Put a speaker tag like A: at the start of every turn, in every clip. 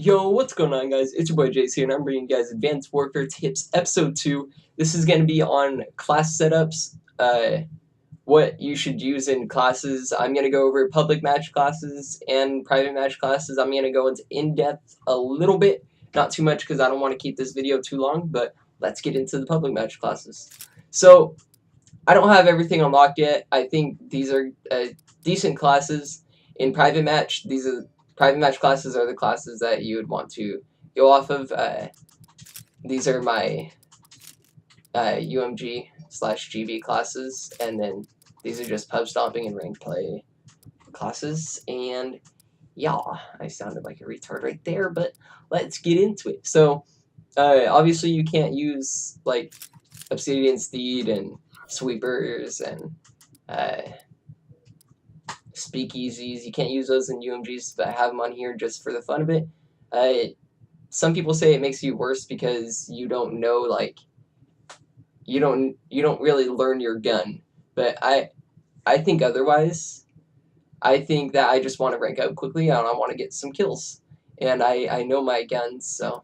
A: Yo, what's going on, guys? It's your boy Jace here, and I'm bringing you guys Advanced Warfare Tips Episode 2. This is going to be on class setups, what you should use in classes. I'm going to go over public match classes and private match classes. I'm going to go into in-depth a little bit, not too much because I don't want to keep this video too long, but let's get into the public match classes. So, I don't have everything unlocked yet. I think these are decent classes. In private match, private match classes are the classes that you would want to go off of. These are my UMG/GB classes, and then these are just pub stomping and ranked play classes. And yeah, I sounded like a retard right there, but let's get into it. So, obviously, you can't use like Obsidian Steed and sweepers and speakeasies. You can't use those in UMGs, but I have them on here just for the fun of it. Some people say it makes you worse because you don't know, like, you don't really learn your gun, but I think otherwise. I think that I just want to rank up quickly and I want to get some kills, and I know my guns, so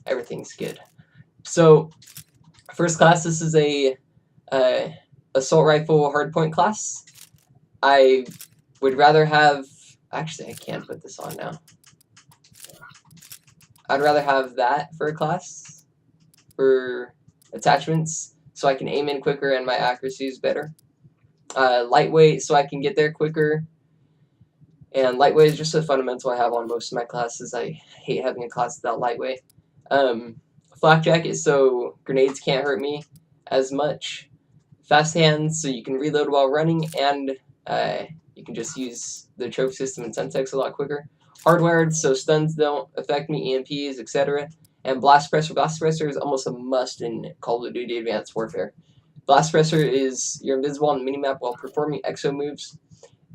A: everything's good. So first class, this is a assault rifle hardpoint class. I would rather have, actually I can't put this on now. I'd rather have that for a class, for attachments, so I can aim in quicker and my accuracy is better. Lightweight, so I can get there quicker. And lightweight is just a fundamental I have on most of my classes. I hate having a class without lightweight. Flak jacket, so grenades can't hurt me as much. Fast hands, so you can reload while running, and you can just use the trophy system and Semtex a lot quicker. Hardwired, so stuns don't affect me, EMPs, etc. And blast presser. Blast presser is almost a must in Call of Duty Advanced Warfare. Blast presser is you're invisible on the minimap while performing exo moves,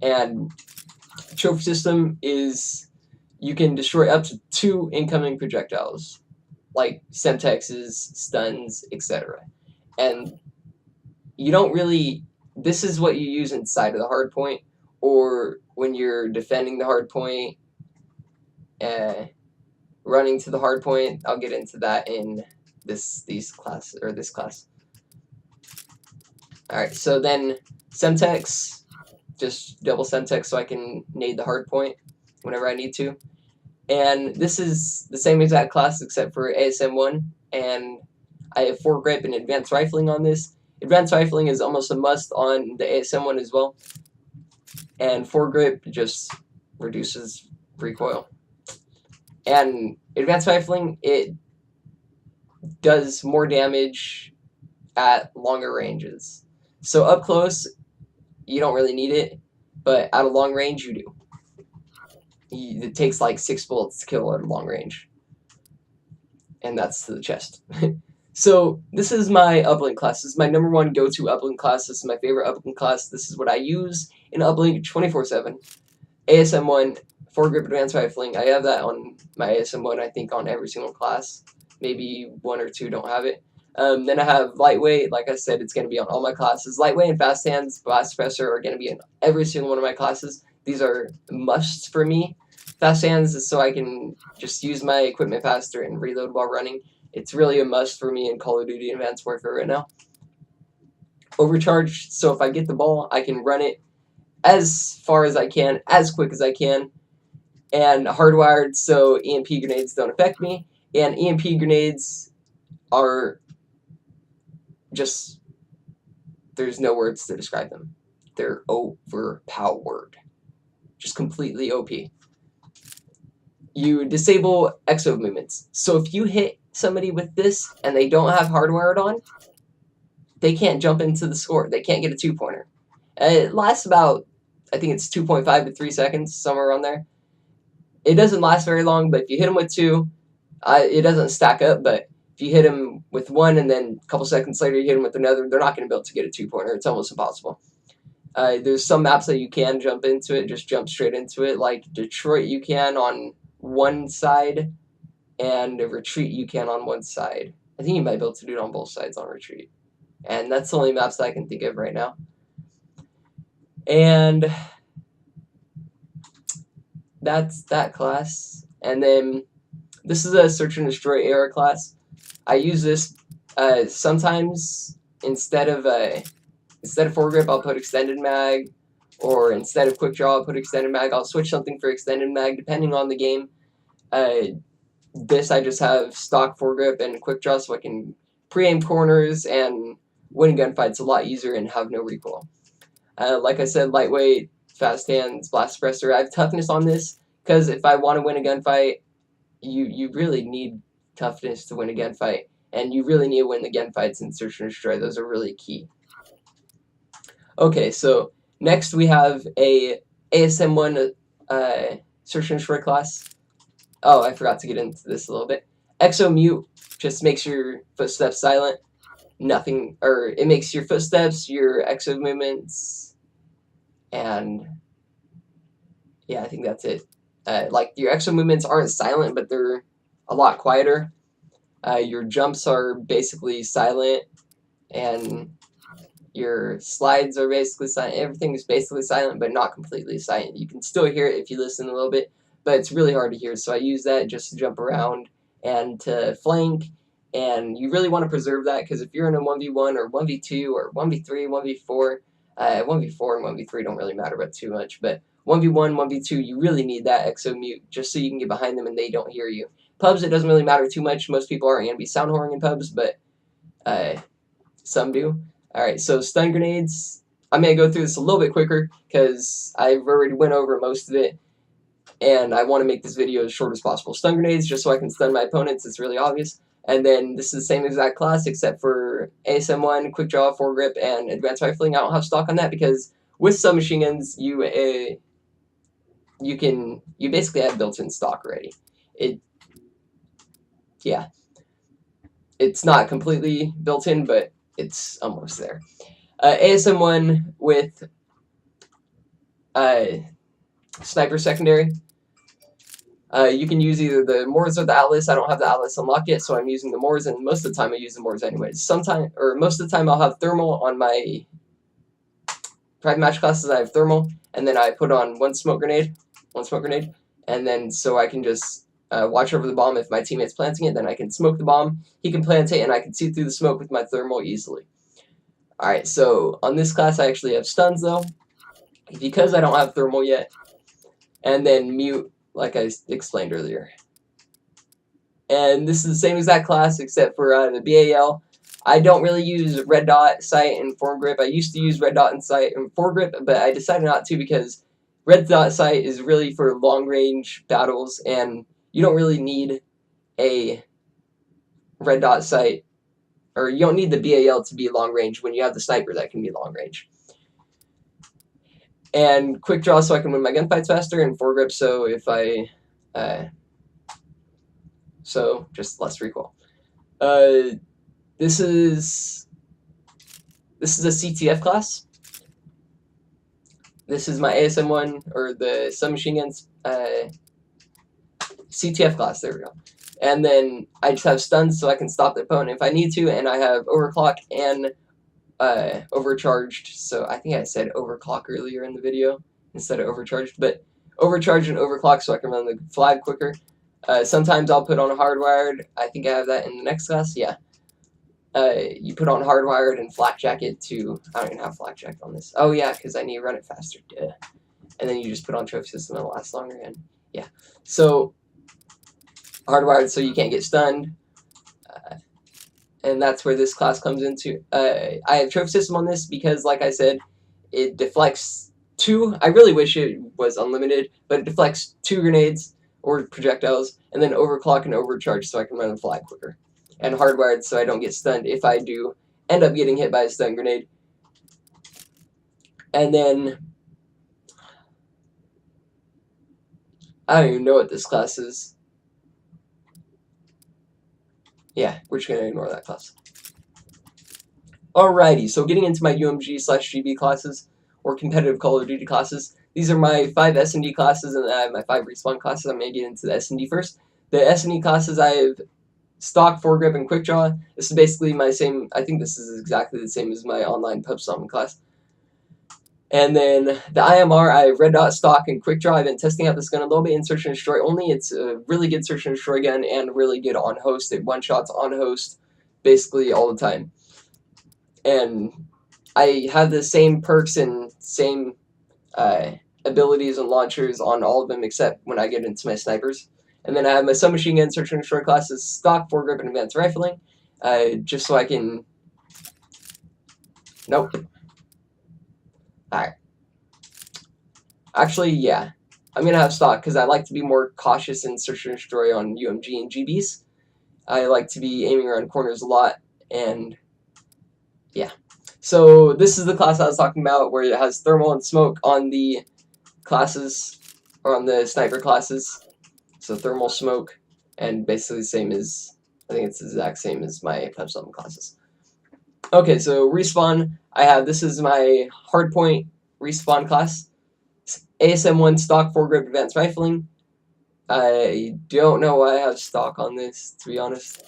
A: and trophy system is you can destroy up to 2 incoming projectiles, like Semtexes, stuns, etc. And you don't really, this is what you use inside of the hard point, or when you're defending the hard point, running to the hard point. I'll get into that in this class. Alright, so then Semtex, just double Semtex so I can nade the hard point whenever I need to. And this is the same exact class except for ASM1, and I have foregrip and advanced rifling on this. Advanced rifling is almost a must on the ASM1 as well, and foregrip just reduces recoil. And advanced rifling, it does more damage at longer ranges. So up close, you don't really need it, but at a long range, you do. It takes like 6 bullets to kill at a long range, and that's to the chest. So this is my uplink class. This is my #1 go-to uplink class. This is my favorite uplink class. This is what I use in uplink 24/7. ASM1, foregrip advanced rifling. I have that on my ASM1, I think, on every single class. Maybe 1 or 2 don't have it. Then I have lightweight. Like I said, it's going to be on all my classes. Lightweight and fast hands, blast presser are going to be in every single one of my classes. These are musts for me. Fast hands is so I can just use my equipment faster and reload while running. It's really a must for me in Call of Duty Advanced Warfare right now. Overcharge, so if I get the ball, I can run it as far as I can, as quick as I can. And hardwired, so EMP grenades don't affect me. And EMP grenades are just, there's no words to describe them. They're overpowered. Just completely OP. You disable exo movements. So if you hit somebody with this and they don't have hardwired on, they can't jump into the score. They can't get a 2-pointer. It lasts about, I think it's 2.5 to 3 seconds, somewhere around there. It doesn't last very long, but if you hit them with 2, it doesn't stack up, but if you hit them with 1 and then a couple seconds later you hit them with another, they're not going to be able to get a 2-pointer. It's almost impossible. There's some maps that you can jump into it, just jump straight into it, like Detroit you can on one side, and Retreat you can on one side. I think you might be able to do it on both sides on Retreat. And that's the only maps that I can think of right now. And that's that class. And then this is a Search and Destroy era class. I use this sometimes instead of foregrip, I'll put extended mag, or instead of quick draw, I'll put extended mag. I'll switch something for extended mag depending on the game. This I just have stock foregrip and quick draw, so I can pre-aim corners and win gunfights a lot easier and have no recoil. Like I said, lightweight, fast hands, blast suppressor. I have toughness on this because if I want to win a gunfight, you really need toughness to win a gunfight, and you really need to win the gunfights in Search and Destroy. Those are really key. Okay, so next we have a ASM1 Search and Destroy class. Oh, I forgot to get into this a little bit. Exo Mute just makes your footsteps silent. Nothing, or it makes your footsteps, your exo movements, and yeah, I think that's it. Like your exo movements aren't silent, but they're a lot quieter. Your jumps are basically silent, and your slides are basically silent. Everything is basically silent, but not completely silent. You can still hear it if you listen a little bit, but it's really hard to hear. So I use that just to jump around and to flank. And you really want to preserve that, because if you're in a 1v1 or 1v2 or 1v3, 1v4, 1v4 and 1v3 don't really matter about too much, but 1v1, 1v2, you really need that exo mute just so you can get behind them and they don't hear you. Pubs, it doesn't really matter too much. Most people aren't going to be sound whoring in pubs, but some do. Alright, so stun grenades. I'm going to go through this a little bit quicker because I've already went over most of it, and I want to make this video as short as possible. Stun grenades, just so I can stun my opponents, it's really obvious. And then this is the same exact class except for ASM1, quick draw, foregrip, and advanced rifling. I don't have stock on that because with submachine guns, you basically have built-in stock already. It's not completely built-in, but it's almost there. ASM1 with sniper secondary. You can use either the Moors or the Atlas. I don't have the Atlas unlocked yet, so I'm using the Moors, and most of the time I use the Moors anyways. Most of the time I'll have thermal on my private match classes. I have thermal, and then I put on one smoke grenade, and then so I can just watch over the bomb. If my teammate's planting it, then I can smoke the bomb. He can plant it, and I can see through the smoke with my thermal easily. Alright, so on this class I actually have stuns though, because I don't have thermal yet, and then mute, like I explained earlier. And this is the same exact class except for the BAL. I don't really use red dot, sight, and foregrip. I used to use red dot and sight and foregrip, but I decided not to because red dot sight is really for long range battles, and you don't really need a red dot sight, or you don't need the BAL to be long range when you have the sniper that can be long range. And quick draw so I can win my gunfights faster, and foregrip so if I so just less recoil. This is a CTF class. This is my ASM1, or the submachine guns CTF class. There we go. And then I just have stuns so I can stop the opponent if I need to, and I have overclock and overcharged. So I think I said overclock earlier in the video instead of overcharged, but overcharged and overclock so I can run the flag quicker. Sometimes I'll put on a hardwired. I think I have that in the next class. Yeah. You put on hardwired and flak jacket to. I don't even have flak jacket on this. Oh yeah, because I need to run it faster. Duh. And then you just put on trophy system and it lasts longer. And yeah. So hardwired so you can't get stunned. And that's where this class comes into. I have trophy system on this because, like I said, it deflects 2. I really wish it was unlimited, but it deflects 2 grenades or projectiles, and then overclock and overcharge so I can run the flag quicker. And hardwired so I don't get stunned if I do end up getting hit by a stun grenade. And then I don't even know what this class is. Yeah, we're just going to ignore that class. Alrighty, so getting into my UMG/GB classes, or competitive Call of Duty classes. These are my 5 S&D classes, and I have my 5 respawn classes. I'm going to get into the S&D first. The S&D classes, I have stock, foregrip, and quick draw. This is basically my same, I think this is exactly the same as my online pub summon class. And then the IMR, I have red dot, stock, and quick draw. I've been testing out this gun a little bit in search and destroy only. It's a really good search and destroy gun and really good on host. It one shots on host basically all the time. And I have the same perks and same abilities and launchers on all of them except when I get into my snipers. And then I have my submachine gun, search and destroy classes, stock, foregrip, and advanced rifling, just so I can. Nope. Alright. Actually, yeah. I'm going to have stock because I like to be more cautious in search and destroy on UMG and GBs. I like to be aiming around corners a lot, and yeah. So this is the class I was talking about where it has thermal and smoke on the classes, or on the sniper classes. So thermal, smoke, and basically the same as, I think it's the exact same as my Pep 7 classes. Okay, so respawn, I have, this is my hardpoint respawn class. ASM1 stock, foregrip, advanced rifling. I don't know why I have stock on this, to be honest.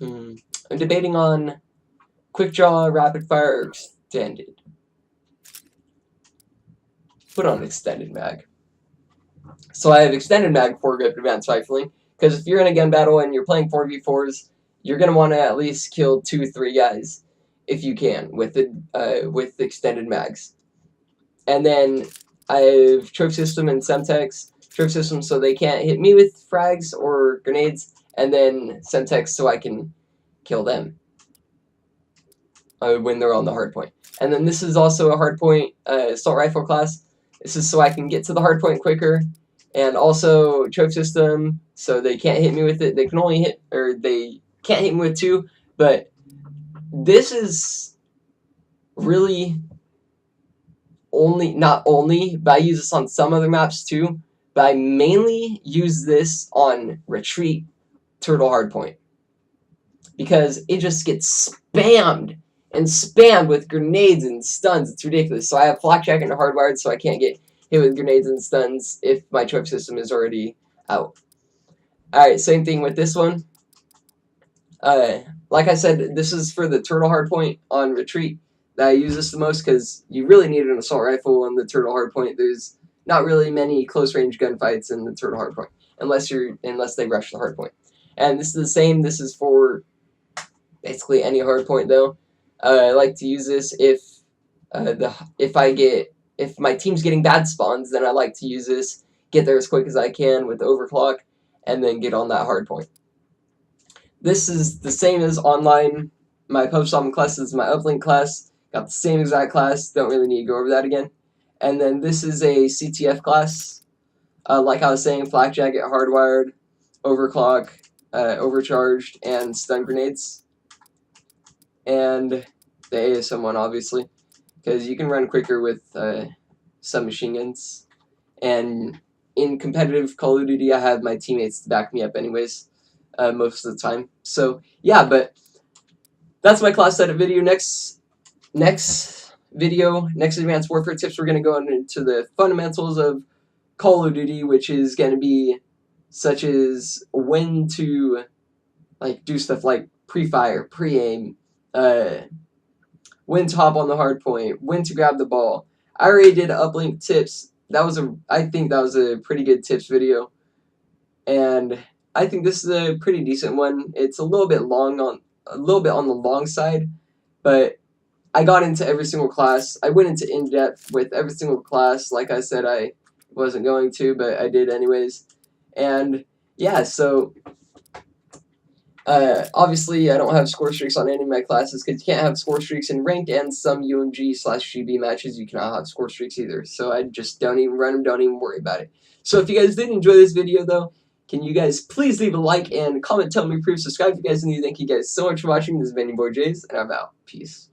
A: I'm debating on quick draw, rapid fire, or extended. Put on extended mag. So I have extended mag, foregrip, advanced rifling, because if you're in a gun battle and you're playing 4v4s, you're going to want to at least kill 2-3 guys, if you can, with extended mags. And then I have trophy system and Semtex. Trophy system so they can't hit me with frags or grenades, and then Semtex so I can kill them when they're on the hardpoint. And then this is also a hardpoint assault rifle class. This is so I can get to the hardpoint quicker, and also trophy system so they can't hit me with it. They can only hit, or they can't hit me with 2, but this is really not only, but I use this on some other maps too, but I mainly use this on retreat turtle hardpoint because it just gets spammed and spammed with grenades and stuns. It's ridiculous. So I have flak jacket and hardwired so I can't get hit with grenades and stuns if my trophy system is already out. Alright, same thing with this one. Like I said, this is for the turtle hardpoint on retreat that I use this the most because you really need an assault rifle on the turtle hardpoint. There's not really many close range gunfights in the turtle hardpoint unless they rush the hardpoint. And this is the same. This is for basically any hardpoint though. I like to use this if my team's getting bad spawns, then I like to use this, get there as quick as I can with overclock, and then get on that hardpoint. This is the same as online. My post-op class is my uplink class. Got the same exact class. Don't really need to go over that again. And then this is a CTF class. Like I was saying, flak jacket, hardwired, overclock, overcharged, and stun grenades. And the ASM one, obviously, because you can run quicker with submachine guns. And in competitive Call of Duty, I have my teammates to back me up anyways, most of the time. So yeah, but that's my class setup video. Next video, next Advanced Warfare tips, we're going to go into the fundamentals of Call of Duty, which is going to be such as when to do stuff like pre-fire, pre-aim, when to hop on the hard point, when to grab the ball. I already did uplink tips. I think that was a pretty good tips video, and I think this is a pretty decent one. It's a little bit on the long side, but I got into every single class. I went into in-depth with every single class. Like I said, I wasn't going to, but I did anyways. And yeah, so obviously I don't have score streaks on any of my classes because you can't have score streaks in ranked, and some UMG/GB matches you cannot have score streaks either. So I just don't even run them, don't even worry about it. So if you guys did enjoy this video though, can you guys please leave a like and comment, tell me, subscribe if you guys are new. Thank you guys so much for watching. This has been your boy Jays, and I'm out. Peace.